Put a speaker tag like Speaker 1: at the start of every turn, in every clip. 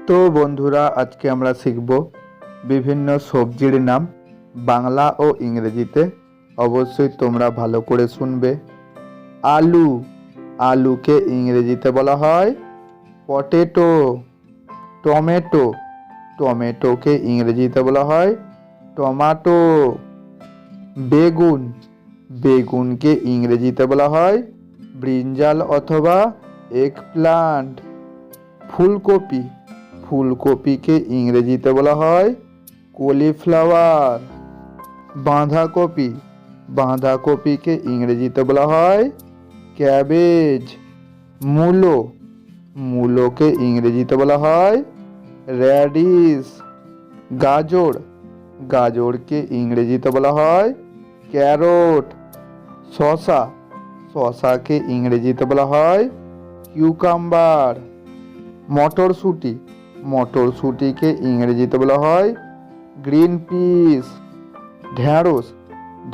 Speaker 1: তো বন্ধুরা, আজকে আমরা শিখব বিভিন্ন সবজির নাম বাংলা ও ইংরেজিতে। অবশ্যই তোমরা ভালো করে শুনবে। আলু, আলুকে ইংরেজিতে বলা হয় পটেটো। টমেটো, টমেটোকে ইংরেজিতে বলা হয় টমাটো। বেগুন, বেগুনকে ইংরেজিতে বলা হয় ব্রিঞ্জাল অথবা এগপ্লান্ট। ফুলকপি, ফুলকপিকে ইংরেজিতে বলা হয় কলিফ্লাওয়ার। বাঁধাকপি, বাঁধাকপিকে ইংরেজিতে বলা হয় ক্যাবেজ। মূলো, মূলোকে ইংরেজিতে বলা হয় র্যাডিশ। গাজর, গাজরকে ইংরেজিতে বলা হয় ক্যারট। শসা, শসাকে ইংরেজিতে বলা হয় কিউকাম্বার। মটরশুঁটি, মটরশুঁটিকে ইংরেজিতে বলা হয় গ্রিন পিস। ঢ্যাঁড়স,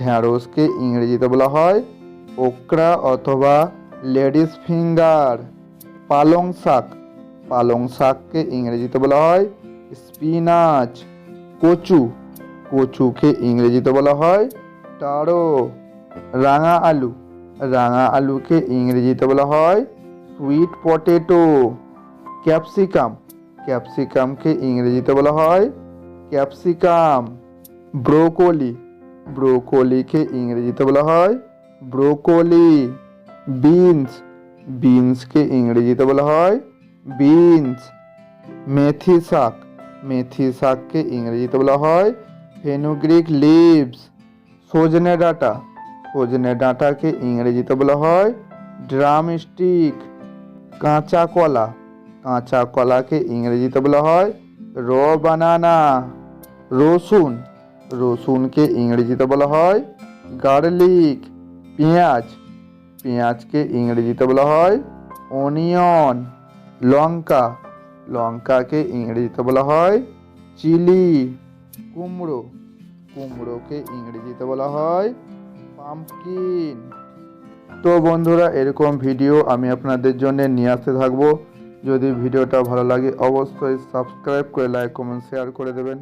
Speaker 1: ঢ্যাঁড়সকে ইংরেজিতে বলা হয় ওকরা অথবা লেডিস ফিঙ্গার। পালং শাক, পালং শাককে ইংরেজিতে বলা হয় স্পিনাচ। কচু, কচুকে ইংরেজিতে বলা হয় টারো। রাঙা আলু, রাঙা আলুকে ইংরেজিতে বলা হয় সুইট পটেটো। ক্যাপসিকাম, ক্যাপসিকামকে ইংরেজিতে বলা হয় ক্যাপসিকাম। ব্রোকলি, ব্রোকলিকে ইংরেজিতে বলা হয় ব্রোকলি। বিনস, বিনসকে ইংরেজিতে বলা হয় বিনস। মেথি শাক, মেথি শাককে ইংরেজিতে বলা হয় ফেনুগ্রিক লিভস। সজনে ডাঁটা, সজনে ডাঁটাকে ইংরেজিতে বলা হয় ড্রাম স্টিক। কাঁচা কলা, কাঁচা কলাকে ইংরেজিতে বলা হয় র বানানা। রসুন, রসুনকে ইংরেজিতে বলা হয় গার্লিক। পেঁয়াজ, পেঁয়াজকে ইংরেজিতে বলা হয় অনিয়ন। লঙ্কা, লঙ্কাকে ইংরেজিতে বলা হয় চিলি। কুমড়ো, কুমড়োকে ইংরেজিতে বলা হয় পাম্পকিন। তো বন্ধুরা, এরকম ভিডিও আমি আপনাদের জন্য নিয়ে আসতে থাকবো। যদি ভিডিওটা ভালো লাগে অবশ্যই সাবস্ক্রাইব করে লাইক কমেন্ট শেয়ার করে দেবেন।